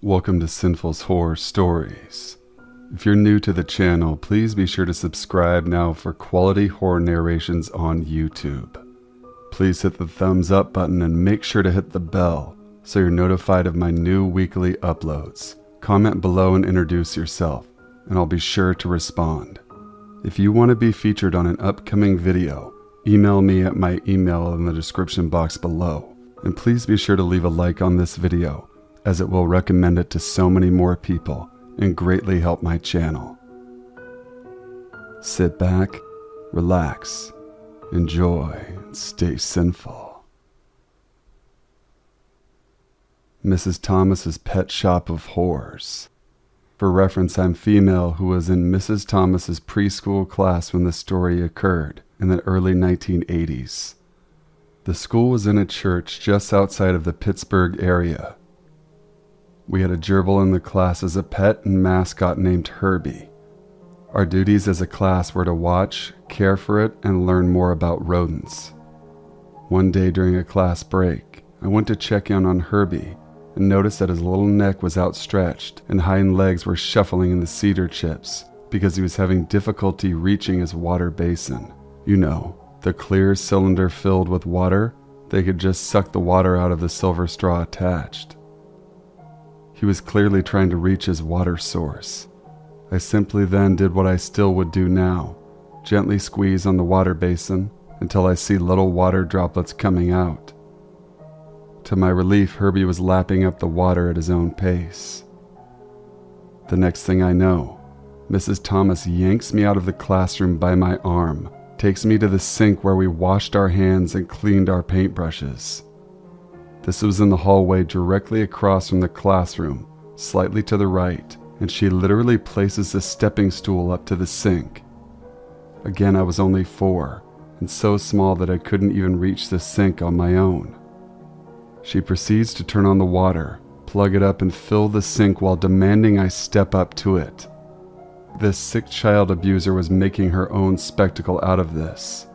Welcome to Sinful's Horror Stories. If you're new to the channel, please be sure to subscribe now for quality horror narrations on YouTube. Please hit the thumbs up button and make sure to hit the bell so you're notified of my new weekly uploads. Comment below and introduce yourself, and I'll be sure to respond. If you want to be featured on an upcoming video, email me at my email in the description box below. And please be sure to leave a like on this video, as it will recommend it to so many more people and greatly help my channel. Sit back, relax, enjoy, and stay sinful. Mrs. Thomas's Pet Shop of Horrors. For reference, I'm female who was in Mrs. Thomas's preschool class when the story occurred in the early 1980s. The school was in a church just outside of the Pittsburgh area. We had a gerbil in the class as a pet and mascot named Herbie. Our duties as a class were to watch, care for it, and learn more about rodents. One day during a class break, I went to check in on Herbie and noticed that his little neck was outstretched and hind legs were shuffling in the cedar chips because he was having difficulty reaching his water basin. You know, the clear cylinder filled with water. They could just suck the water out of the silver straw attached. He was clearly trying to reach his water source. I simply then did what I still would do now, gently squeeze on the water basin until I see little water droplets coming out. To my relief, Herbie was lapping up the water at his own pace. The next thing I know, Mrs. Thomas yanks me out of the classroom by my arm, takes me to the sink where we washed our hands and cleaned our paintbrushes. This was in the hallway directly across from the classroom, slightly to the right, and she literally places the stepping stool up to the sink. Again, I was only 4, and so small that I couldn't even reach the sink on my own. She proceeds to turn on the water, plug it up, and fill the sink while demanding I step up to it. This sick child abuser was making her own spectacle out of this.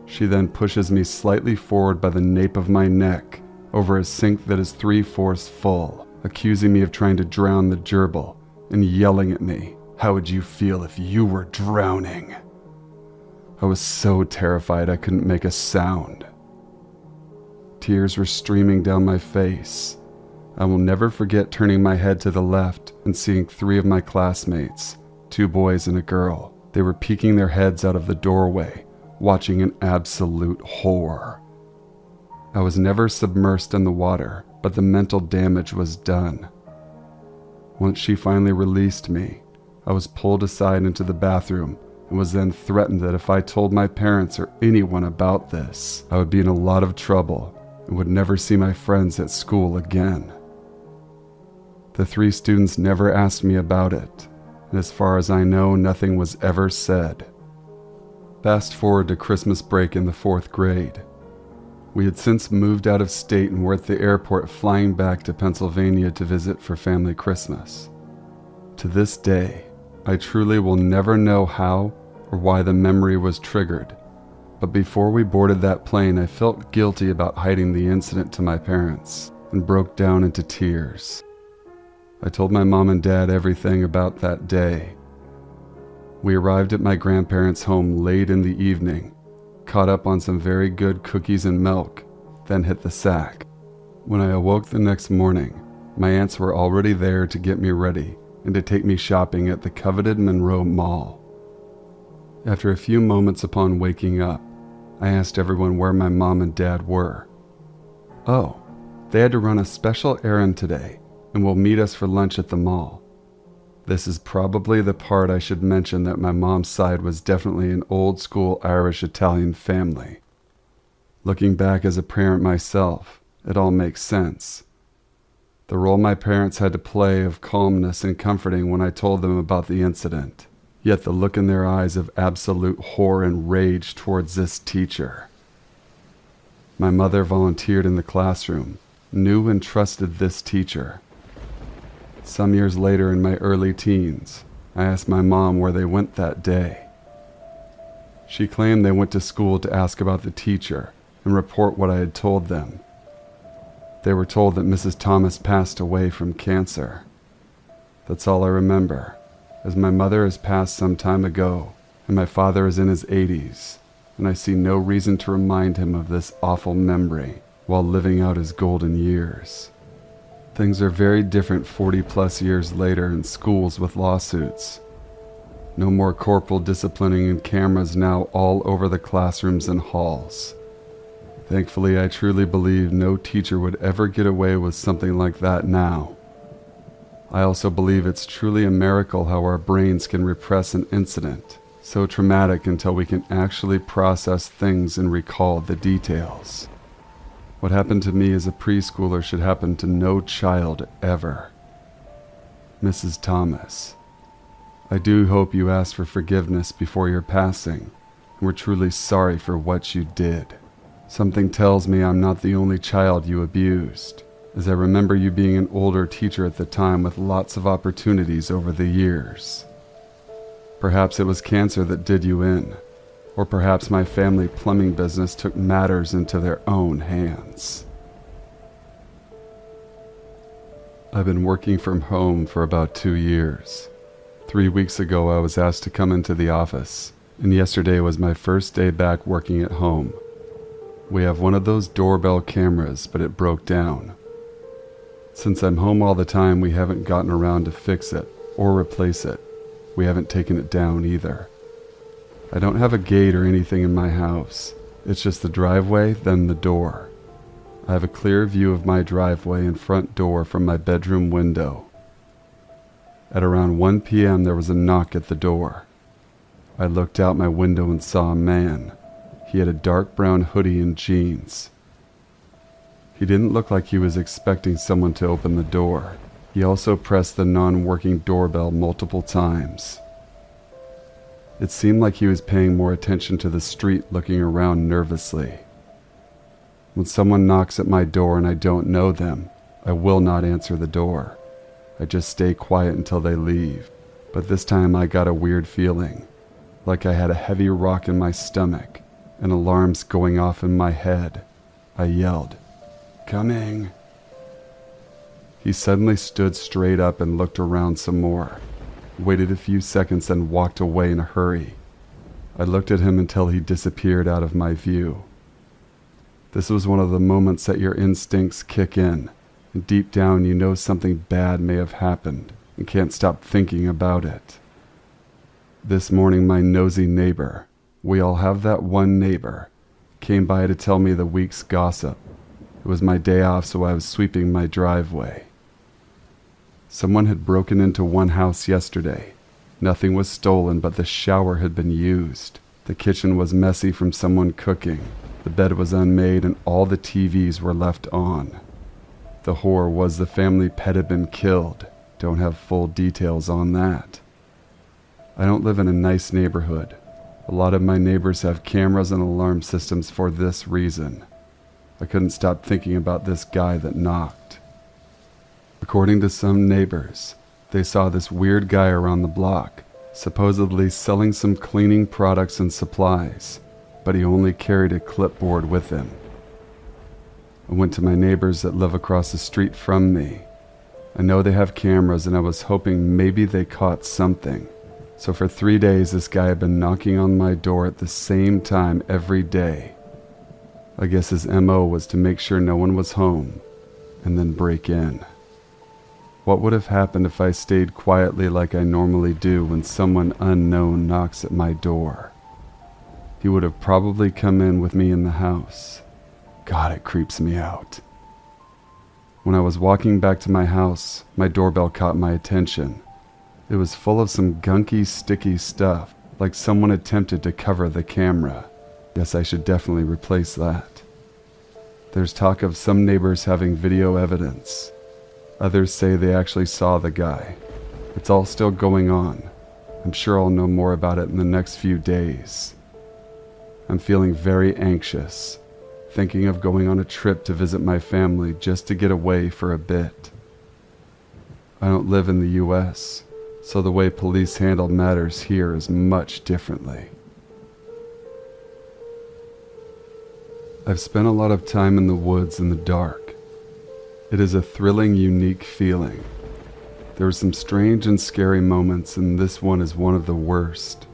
She then pushes me slightly forward by the nape of my neck, over a sink that is 3/4 full, accusing me of trying to drown the gerbil and yelling at me, "How would you feel if you were drowning?" I was so terrified I couldn't make a sound. Tears were streaming down my face. I will never forget turning my head to the left and seeing 3 of my classmates, 2 boys and a girl. They were peeking their heads out of the doorway, watching an absolute horror. I was never submersed in the water, but the mental damage was done. Once she finally released me, I was pulled aside into the bathroom and was then threatened that if I told my parents or anyone about this, I would be in a lot of trouble and would never see my friends at school again. The 3 students never asked me about it, and as far as I know, nothing was ever said. Fast forward to Christmas break in the 4th grade. We had since moved out of state and were at the airport flying back to Pennsylvania to visit for family Christmas. To this day, I truly will never know how or why the memory was triggered, but before we boarded that plane, I felt guilty about hiding the incident to my parents and broke down into tears. I told my mom and dad everything about that day. We arrived at my grandparents' home late in the evening, caught up on some very good cookies and milk, then hit the sack. When I awoke the next morning, my aunts were already there to get me ready and to take me shopping at the coveted Monroe Mall. After a few moments upon waking up, I asked everyone where my mom and dad were. "Oh, they had to run a special errand today and will meet us for lunch at the mall." This is probably the part I should mention that my mom's side was definitely an old school Irish-Italian family. Looking back as a parent myself, it all makes sense. The role my parents had to play of calmness and comforting when I told them about the incident, yet the look in their eyes of absolute horror and rage towards this teacher. My mother volunteered in the classroom, knew and trusted this teacher. Some years later in my early teens, I asked my mom where they went that day. She claimed they went to school to ask about the teacher and report what I had told them. They were told that Mrs. Thomas passed away from cancer. That's all I remember, as my mother has passed some time ago, and my father is in his 80s, and I see no reason to remind him of this awful memory while living out his golden years. Things are very different 40-plus years later in schools with lawsuits. No more corporal disciplining and cameras now all over the classrooms and halls. Thankfully, I truly believe no teacher would ever get away with something like that now. I also believe it's truly a miracle how our brains can repress an incident so traumatic until we can actually process things and recall the details. What happened to me as a preschooler should happen to no child ever. Mrs. Thomas, I do hope you ask for forgiveness before your passing, and we're truly sorry for what you did. Something tells me I'm not the only child you abused, as I remember you being an older teacher at the time with lots of opportunities over the years. Perhaps it was cancer that did you in, or perhaps my family plumbing business took matters into their own hands. I've been working from home for about 2 years. 3 weeks ago, I was asked to come into the office, and yesterday was my first day back working at home. We have one of those doorbell cameras, but it broke down. Since I'm home all the time, we haven't gotten around to fix it or replace it. We haven't taken it down either. I don't have a gate or anything in my house. It's just the driveway, then the door. I have a clear view of my driveway and front door from my bedroom window. At around 1 p.m. there was a knock at the door. I looked out my window and saw a man. He had a dark brown hoodie and jeans. He didn't look like he was expecting someone to open the door. He also pressed the non-working doorbell multiple times. It seemed like he was paying more attention to the street, looking around nervously. When someone knocks at my door and I don't know them, I will not answer the door. I just stay quiet until they leave. But this time I got a weird feeling, like I had a heavy rock in my stomach and alarms going off in my head. I yelled, "Coming!" He suddenly stood straight up and looked around some more, waited a few seconds and walked away in a hurry. I looked at him until he disappeared out of my view. This was one of the moments that your instincts kick in, and deep down you know something bad may have happened and can't stop thinking about it. This morning my nosy neighbor, we all have that one neighbor, came by to tell me the week's gossip. It was my day off, so I was sweeping my driveway. Someone had broken into one house yesterday. Nothing was stolen, but the shower had been used. The kitchen was messy from someone cooking. The bed was unmade and all the TVs were left on. The horror was the family pet had been killed. Don't have full details on that. I don't live in a nice neighborhood. A lot of my neighbors have cameras and alarm systems for this reason. I couldn't stop thinking about this guy that knocked. According to some neighbors, they saw this weird guy around the block, supposedly selling some cleaning products and supplies, but he only carried a clipboard with him. I went to my neighbors that live across the street from me. I know they have cameras and I was hoping maybe they caught something. So for 3 days this guy had been knocking on my door at the same time every day. I guess his MO was to make sure no one was home and then break in. What would have happened if I stayed quietly like I normally do when someone unknown knocks at my door? He would have probably come in with me in the house. God, it creeps me out. When I was walking back to my house, my doorbell caught my attention. It was full of some gunky, sticky stuff, like someone attempted to cover the camera. Yes, I should definitely replace that. There's talk of some neighbors having video evidence. Others say they actually saw the guy. It's all still going on. I'm sure I'll know more about it in the next few days. I'm feeling very anxious, thinking of going on a trip to visit my family just to get away for a bit. I don't live in the US, so the way police handle matters here is much differently. I've spent a lot of time in the woods in the dark. It is a thrilling, unique feeling. There were some strange and scary moments, and this one is one of the worst.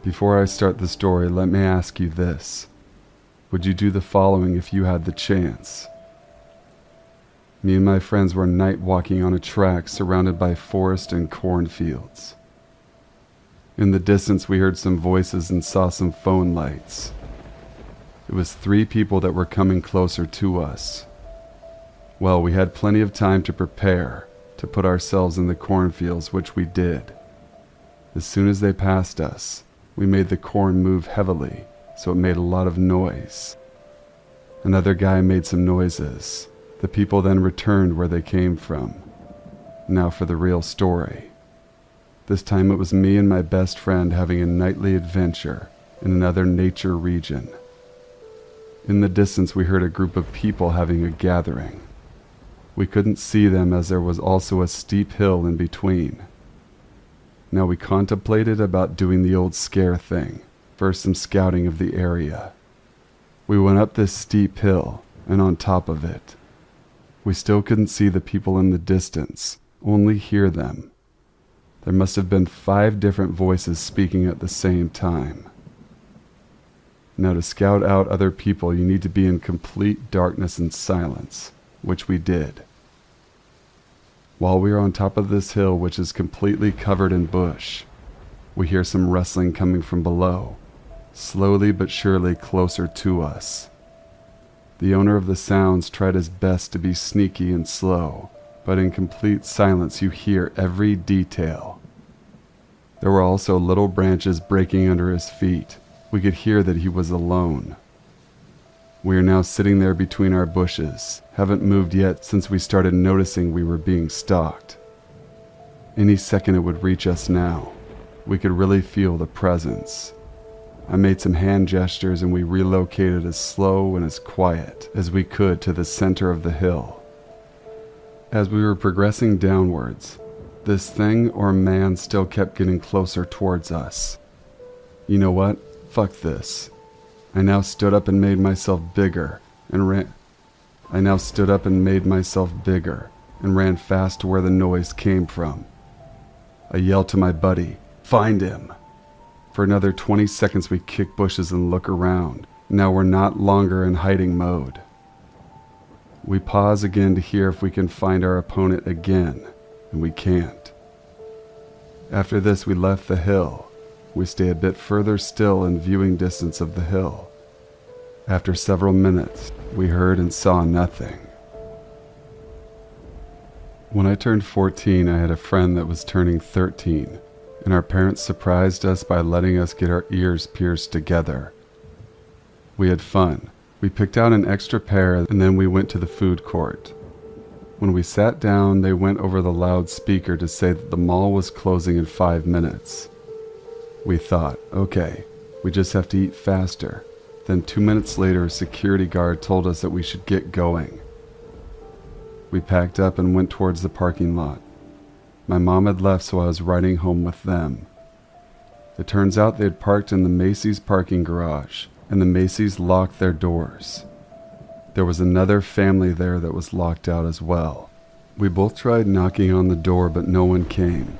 Before I start the story, let me ask you this. Would you do the following if you had the chance? Me and my friends were night walking on a track surrounded by forest and cornfields. In the distance, we heard some voices and saw some phone lights. It was 3 people that were coming closer to us. Well, we had plenty of time to prepare, to put ourselves in the cornfields, which we did. As soon as they passed us, we made the corn move heavily, so it made a lot of noise. Another guy made some noises. The people then returned where they came from. Now for the real story. This time it was me and my best friend having a nightly adventure in another nature region. In the distance, we heard a group of people having a gathering. We couldn't see them as there was also a steep hill in between. Now we contemplated about doing the old scare thing, first some scouting of the area. We went up this steep hill, and on top of it. We still couldn't see the people in the distance, only hear them. There must have been 5 different voices speaking at the same time. Now to scout out other people, you need to be in complete darkness and silence, which we did. While we are on top of this hill, which is completely covered in bush, we hear some rustling coming from below, slowly but surely closer to us. The owner of the sounds tried his best to be sneaky and slow, but in complete silence you hear every detail. There were also little branches breaking under his feet. We could hear that he was alone. We are now sitting there between our bushes, haven't moved yet since we started noticing we were being stalked. Any second it would reach us now. We could really feel the presence. I made some hand gestures and we relocated as slow and as quiet as we could to the center of the hill. As we were progressing downwards, this thing or man still kept getting closer towards us. You know what? Fuck this. I now stood up and made myself bigger and ran fast to where the noise came from. I yelled to my buddy, "Find him!" For another 20 seconds we kick bushes and look around. Now we're not longer in hiding mode. We pause again to hear if we can find our opponent again, and we can't. After this we left the hill. We stay a bit further still in viewing distance of the hill. After several minutes, we heard and saw nothing. When I turned 14, I had a friend that was turning 13, and our parents surprised us by letting us get our ears pierced together. We had fun. We picked out an extra pair, and then we went to the food court. When we sat down, they went over the loudspeaker to say that the mall was closing in 5 minutes. We thought, okay, we just have to eat faster. Then 2 minutes later, a security guard told us that we should get going. We packed up and went towards the parking lot. My mom had left, so I was riding home with them. It turns out they had parked in the Macy's parking garage, and the Macy's locked their doors. There was another family there that was locked out as well. We both tried knocking on the door, but no one came.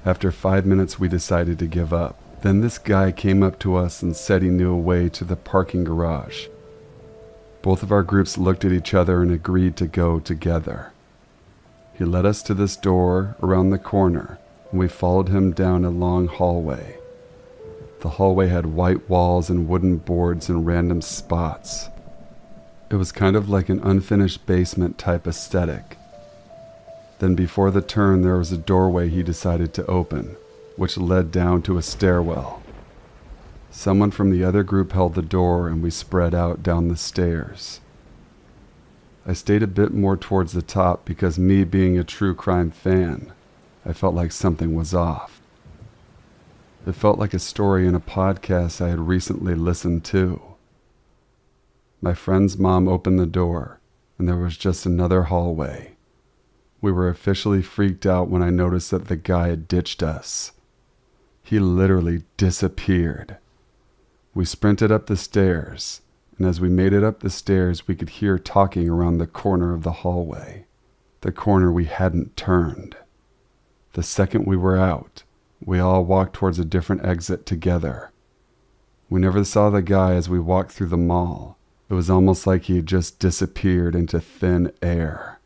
After 5 minutes, we decided to give up. Then this guy came up to us and said he knew a way to the parking garage. Both of our groups looked at each other and agreed to go together. He led us to this door around the corner, and we followed him down a long hallway. The hallway had white walls and wooden boards in random spots. It was kind of like an unfinished basement type aesthetic. Then before the turn, there was a doorway he decided to open, which led down to a stairwell. Someone from the other group held the door and we spread out down the stairs. I stayed a bit more towards the top because me being a true crime fan, I felt like something was off. It felt like a story in a podcast I had recently listened to. My friend's mom opened the door and there was just another hallway. We were officially freaked out when I noticed that the guy had ditched us. He literally disappeared. We sprinted up the stairs, and as we made it up the stairs, we could hear talking around the corner of the hallway, the corner we hadn't turned. The second we were out, we all walked towards a different exit together. We never saw the guy as we walked through the mall. It was almost like he had just disappeared into thin air.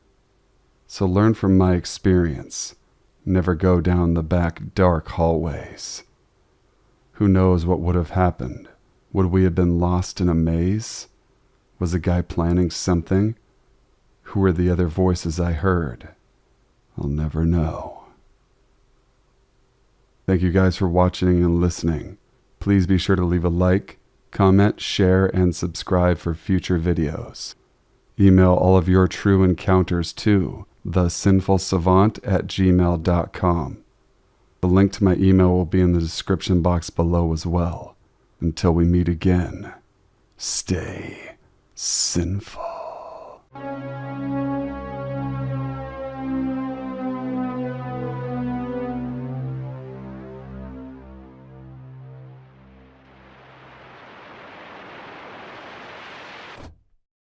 So learn from my experience. Never go down the back dark hallways. Who knows what would have happened? Would we have been lost in a maze? Was the guy planning something? Who were the other voices I heard? I'll never know. Thank you guys for watching and listening. Please be sure to leave a like, comment, share, and subscribe for future videos. Email all of your true encounters to thesinfulsavant@gmail.com. The link to my email will be in the description box below as well. Until we meet again, stay sinful.